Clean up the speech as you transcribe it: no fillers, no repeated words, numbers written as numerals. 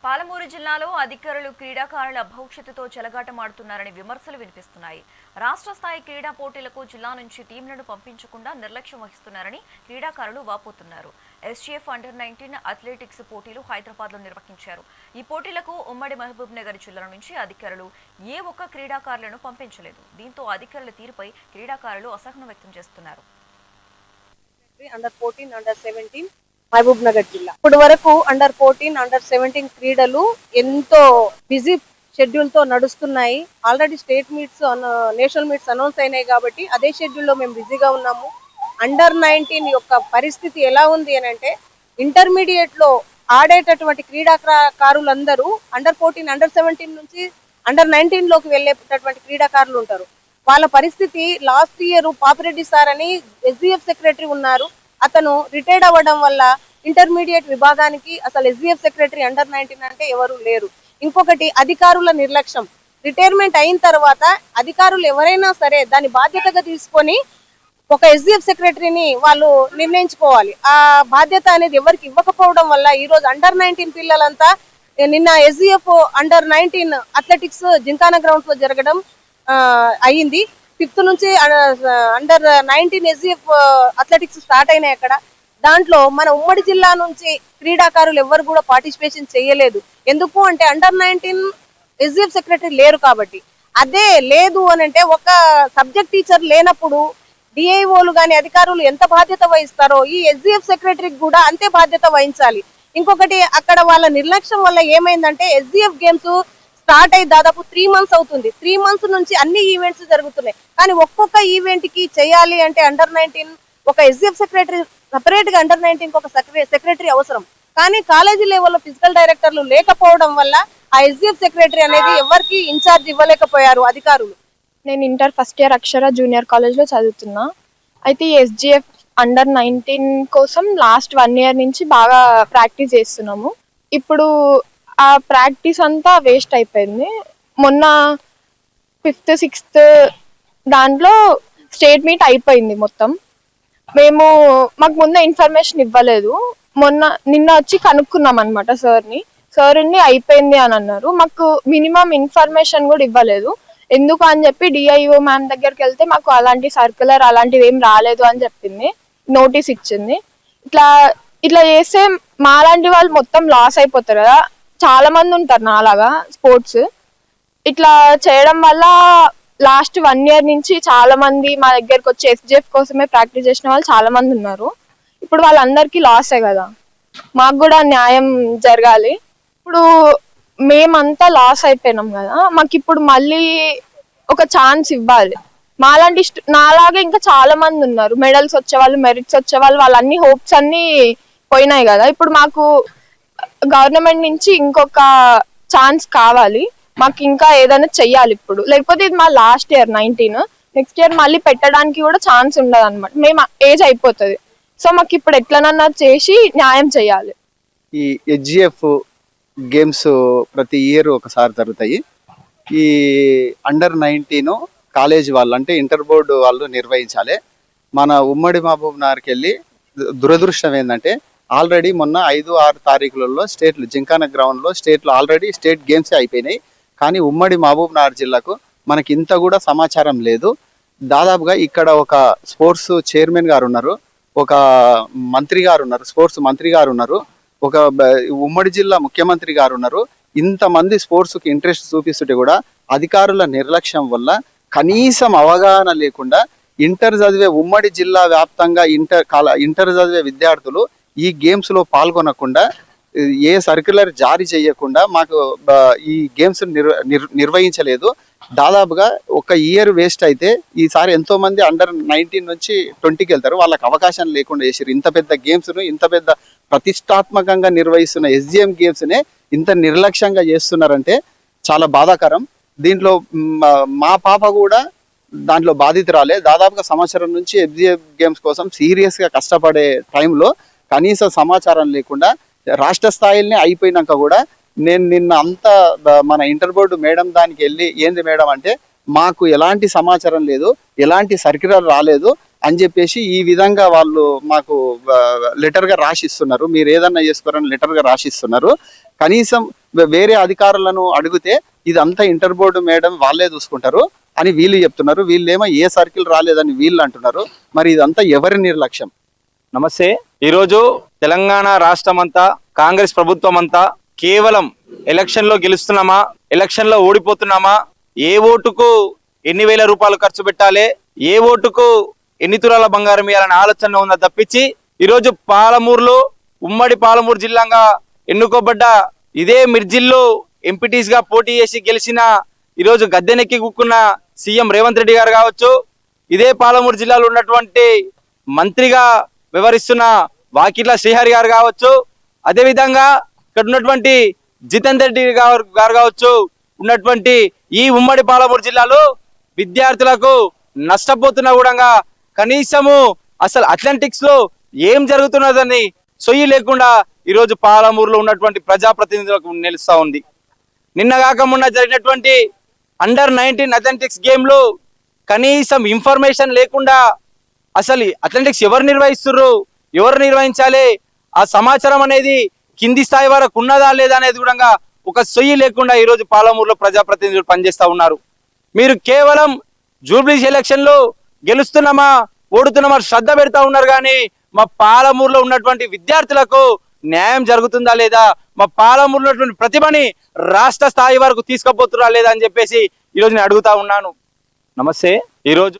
పాలమూరు జిల్లాలో అధికారులు క్రీడాకారుల భవిష్యత్తుతో చెలగాటమాడుతున్నారని విమర్శలు వినిపిస్తున్నాయి. రాష్ట్ర స్థాయి క్రీడా పోటీలకు జిల్లా నుంచి టీంలను పంపించకుండా నిర్లక్ష్యం వహిస్తున్నారని క్రీడాకారులు వాపోతున్నారు. ఎస్జీఎఫ్ అండర్-19 అథ్లెటిక్స్ పోటీలు హైదరాబాద్లో నిర్వహించారు. ఈ పోటీలకు ఉమ్మడి మహబూబ్ నగర్ జిల్లా నుంచి అధికారులు ఏ ఒక్క క్రీడాకారులను పంపించలేదు. దీంతో అధికారుల తీరుపై క్రీడాకారులు అసహనం వ్యక్తం చేస్తున్నారు. అండర్-14, అండర్-17 మహబూబ్ నగర్ జిల్లా ఇప్పటి వరకు అండర్-14, అండర్-17 క్రీడలు ఎంతో బిజీ షెడ్యూల్ తో నడుస్తున్నాయి. Already state meets national meets announce అయినాయి కాబట్టి అదే షెడ్యూల్ లో మేము బిజీగా ఉన్నాము. అండర్-19 యొక్క పరిస్థితి ఎలా ఉంది అని అంటే, ఇంటర్మీడియట్ లో ఆడేటటువంటి క్రీడాకారులందరూ అండర్-14, అండర్-17 నుంచి అండర్-19 లోకి వెళ్ళేటటువంటి క్రీడాకారులు ఉంటారు. వాళ్ళ పరిస్థితి లాస్ట్ ఇయర్ పాపిరెడ్డి సార్ అని ఎస్జీఎఫ్ సెక్రటరీ ఉన్నారు. అతను రిటైర్డ్ అవ్వడం వల్ల ఇంటర్మీడియట్ విభాగానికి అసలు ఎస్జీఎఫ్ సెక్రటరీ అండర్-19 అంటే ఎవరు లేరు. ఇంకొకటి అధికారుల నిర్లక్ష్యం. రిటైర్మెంట్ అయిన తర్వాత అధికారులు ఎవరైనా సరే దాని బాధ్యతగా తీసుకొని ఒక ఎస్జీఎఫ్ సెక్రటరీని వాళ్ళు నిర్ణయించుకోవాలి. ఆ బాధ్యత అనేది ఎవరికి ఇవ్వకపోవడం వల్ల ఈ రోజు అండర్-19 పిల్లలంతా నిన్న SGF under-19 athletics gymkhana grounds లో జరగడం అయ్యింది. 5th నుంచి అండర్-19 ఎస్జీఎఫ్ అథ్లెటిక్స్ స్టార్ట్ అయినాయి. అక్కడ దాంట్లో మన ఉమ్మడి జిల్లా నుంచి క్రీడాకారులు ఎవరు కూడా పార్టిసిపేషన్ చేయలేదు. ఎందుకు అంటే అండర్-19 ఎస్జీఎఫ్ సెక్రటరీ లేరు కాబట్టి. అదే లేదు అని అంటే ఒక సబ్జెక్ట్ టీచర్ లేనప్పుడు డిఐఓలు కానీ అధికారులు ఎంత బాధ్యత వహిస్తారో ఈ ఎస్జీఎఫ్ సెక్రటరీకి కూడా అంతే బాధ్యత వహించాలి. ఇంకొకటి అక్కడ వాళ్ళ నిర్లక్ష్యం వల్ల ఏమైందంటే ఎస్జీఎఫ్ గేమ్స్ స్టార్ట్ అయ్యి దాదాపు 3 months అవుతుంది. 3 months నుంచి అన్ని ఈవెంట్స్ జరుగుతున్నాయి. కానీ ఒక్కొక్క ఈవెంట్ కి చేయాలి అంటే అండర్-19 ఒక ఎస్జీఎఫ్ సెక్రటరీ సపరేట్ గా అండర్-19 ఒక సెక్రటరీ అవసరం. కానీ కాలేజీ లెవెల్లో ఫిజికల్ డైరెక్టర్లు లేకపోవడం వల్ల ఆ ఎస్జీఎఫ్ సెక్రటరీ అనేది ఎవరికి ఇన్ఛార్జ్ ఇవ్వలేకపోయారు అధికారులు. నేను ఇంటర్ ఫస్ట్ ఇయర్ అక్షర జూనియర్ కాలేజ్ లో చదువుతున్నా. అయితే ఈ ఎస్జీఎఫ్ అండర్-19 కోసం లాస్ట్ 1 year నుంచి బాగా ప్రాక్టీస్ చేస్తున్నాము. ఇప్పుడు ఆ ప్రాక్టీస్ అంతా వేస్ట్ అయిపోయింది. మొన్న 5th, 6th దాంట్లో స్టేట్ మీట్ అయిపోయింది మొత్తం. మాకు ముందే ఇన్ఫర్మేషన్ ఇవ్వలేదు. నిన్న వచ్చి కనుక్కున్నాం అనమాట సార్ని అయిపోయింది అని అన్నారు. మాకు మినిమం ఇన్ఫర్మేషన్ కూడా ఇవ్వలేదు. ఎందుకు అని చెప్పి డిఐఓ మ్యామ్ దగ్గరికి వెళ్తే మాకు అలాంటి సర్క్యులర్ అలాంటివి ఏం రాలేదు అని చెప్పింది. నోటీస్ ఇచ్చింది. ఇట్లా చేస్తే మాలాంటి వాళ్ళు మొత్తం లాస్ అయిపోతారు కదా. చాలా మంది ఉంటారు నాలాగా స్పోర్ట్స్. ఇట్లా చేయడం వల్ల లాస్ట్ 1 year నుంచి చాలా మంది మా దగ్గరకు వచ్చి ఎస్జీఎఫ్ కోసమే ప్రాక్టీస్ చేసిన వాళ్ళు చాలా మంది ఉన్నారు. ఇప్పుడు వాళ్ళందరికీ లాసే కదా. మాకు కూడా న్యాయం జరగాలి. ఇప్పుడు మేమంతా లాస్ అయిపోయినాం కదా, మాకు ఇప్పుడు మళ్ళీ ఒక ఛాన్స్ ఇవ్వాలి. నాలాగే ఇంకా చాలా మంది ఉన్నారు. మెడల్స్ వచ్చేవాళ్ళు, మెరిట్స్ వచ్చేవాళ్ళు, వాళ్ళ అన్ని హోప్స్ అన్ని పోయినాయి కదా. ఇప్పుడు మాకు గవర్నమెంట్ నుంచి ఇంకొక ఛాన్స్ కావాలి. మాకు ఇంకా ఏదైనా చెయ్యాలి ఇప్పుడు. లేకపోతే ఇది మా లాస్ట్ ఇయర్ 19, నెక్స్ట్ ఇయర్ మళ్ళీ పెట్టడానికి కూడా ఛాన్స్ ఉండదు అనమాట. మేము ఏజ్ అయిపోతుంది. సో మాకు ఇప్పుడు ఎట్లనన్నా చేసి న్యాయం చేయాలి. ఈ హెచ్జిఎఫ్ గేమ్స్ ప్రతి ఇయర్ ఒకసారి జరుగుతాయి. ఈ అండర్-19 కాలేజ్ వాళ్ళు అంటే ఇంటర్ బోర్డు వాళ్ళు నిర్వహించాలి. మన ఉమ్మడి మహబూబ్ నగర్కి వెళ్ళి దురదృష్టం ఏంటంటే ఆల్రెడీ మొన్న 5-6 తారీఖులలో స్టేట్లు జింకానా గ్రౌండ్ లో ఆల్రెడీ స్టేట్ గేమ్స్ అయిపోయినాయి. కానీ ఉమ్మడి మహబూబ్ నగర్ జిల్లాకు మనకి ఇంత కూడా సమాచారం లేదు. దాదాపుగా ఇక్కడ ఒక స్పోర్ట్స్ చైర్మన్ గారు ఉన్నారు, ఒక మంత్రి గారు ఉన్నారు, స్పోర్ట్స్ మంత్రి గారు ఉన్నారు, ఒక ఉమ్మడి జిల్లా ముఖ్యమంత్రి గారు ఉన్నారు. ఇంతమంది స్పోర్ట్స్ కి ఇంట్రెస్ట్ చూపిస్తుంటే కూడా అధికారుల నిర్లక్ష్యం వల్ల కనీసం అవగాహన లేకుండా ఇంటర్ చదివే ఉమ్మడి జిల్లా వ్యాప్తంగా ఇంటర్ చదివే విద్యార్థులు ఈ గేమ్స్ లో పాల్గొనకుండా ఏ సర్క్యులర్ జారీ చేయకుండా మాకు ఈ గేమ్స్ నిర్వహించలేదు. దాదాపుగా ఒక ఇయర్ వేస్ట్ అయితే ఈసారి ఎంతో మంది అండర్-19 నుంచి 20కి వెళ్తారు. వాళ్ళకి అవకాశం లేకుండా చేసారు. ఇంత పెద్ద గేమ్స్ ను ఇంత పెద్ద ప్రతిష్టాత్మకంగా నిర్వహిస్తున్న ఎస్జీఎం గేమ్స్ నే ఇంత నిర్లక్ష్యంగా చేస్తున్నారంటే చాలా బాధాకరం. దీంట్లో మా పాప కూడా దాంట్లో బాధితురాలే. దాదాపుగా సంవత్సరం నుంచి ఎస్జీఎం గేమ్స్ కోసం సీరియస్ గా కష్టపడే టైంలో కనీస సమాచారం లేకుండా రాష్ట్ర స్థాయిలోనే అయిపోయినాక కూడా నేను నిన్న అంతా మన ఇంటర్ బోర్డు మేడం దానికి వెళ్ళి ఏంది మేడం అంటే మాకు ఎలాంటి సమాచారం లేదు, ఎలాంటి సర్క్యులర్ రాలేదు అని చెప్పేసి ఈ విధంగా వాళ్ళు మాకు లెటర్ గా రాసిస్తున్నారు. మీరు ఏదన్నా చేసుకోరని లెటర్ గా రాసిస్తున్నారు. కనీసం వేరే అధికారులను అడిగితే ఇదంతా ఇంటర్ బోర్డు మేడం వాళ్ళే చూసుకుంటారు అని వీళ్ళు చెప్తున్నారు. వీళ్ళేమో ఏ సర్కిల్ రాలేదని వీళ్ళు అంటున్నారు. మరి ఇదంతా ఎవరి నిర్లక్ష్యం? నమస్తే. ఈరోజు తెలంగాణ రాష్ట్రం అంతా, కాంగ్రెస్ ప్రభుత్వం అంతా కేవలం ఎలక్షన్ లో గెలుస్తున్నామా, ఎలక్షన్ లో ఓడిపోతున్నామా, ఏ ఓటుకు ఎన్ని వేల రూపాయలు ఖర్చు పెట్టాలి, ఏ ఓటుకు ఎన్ని తులాల బంగారం ఇవ్వాలనే ఆలోచన ఉందా తప్పించి, ఈరోజు పాలమూరులో ఉమ్మడి పాలమూరు జిల్లాగా ఎన్నుకోబడ్డ ఇదే మిర్జిల్లో ఎంపీటీస్ గా పోటీ చేసి గెలిచిన ఈరోజు గద్దెనెక్కి కూకున్న సీఎం రేవంత్ రెడ్డి గారు కావచ్చు, ఇదే పాలమూరు జిల్లాలో ఉన్నటువంటి మంత్రిగా వ్యవహరిస్తున్న వాకిట్ల శ్రీహరి గారు కావచ్చు, అదేవిధంగా ఇక్కడ ఉన్నటువంటి జితేందర్ రెడ్డి గారు కావచ్చు, ఉన్నటువంటి ఈ ఉమ్మడి పాలమూరు జిల్లాలో విద్యార్థులకు నష్టపోతున్న కూడా కనీసము అసలు అథ్లెటిక్స్ లో ఏం జరుగుతున్నదని సొయ్యి లేకుండా ఈరోజు పాలమూరులో ఉన్నటువంటి ప్రజాప్రతినిధులకు నిలుస్తా ఉంది. నిన్నగాక మొన్న జరిగినటువంటి అండర్-19 అథ్లెటిక్స్ గేమ్ లో కనీసం ఇన్ఫర్మేషన్ లేకుండా అసలు అథ్లెటిక్స్ ఎవరు నిర్వహిస్తుర్రు, ఎవరు నిర్వహించాలి, ఆ సమాచారం అనేది కింది స్థాయి వరకు ఉన్నదా లేదా అనేది కూడా ఒక సొయ్యి లేకుండా ఈరోజు పాలమూరులో ప్రజాప్రతినిధులు పనిచేస్తా ఉన్నారు. మీరు కేవలం జూబ్లీస్ ఎలక్షన్ లో గెలుస్తున్నామా ఓడుతున్నామా శ్రద్ధ పెడతా ఉన్నారు, కానీ మా పాలమూరులో ఉన్నటువంటి విద్యార్థులకు న్యాయం జరుగుతుందా లేదా, మా పాలమూరులో ఉన్నటువంటి ప్రతిభని రాష్ట్ర స్థాయి వరకు తీసుకుపోతున్నా లేదా అని చెప్పేసి ఈరోజు నేను అడుగుతా ఉన్నాను. నమస్తే. ఈరోజు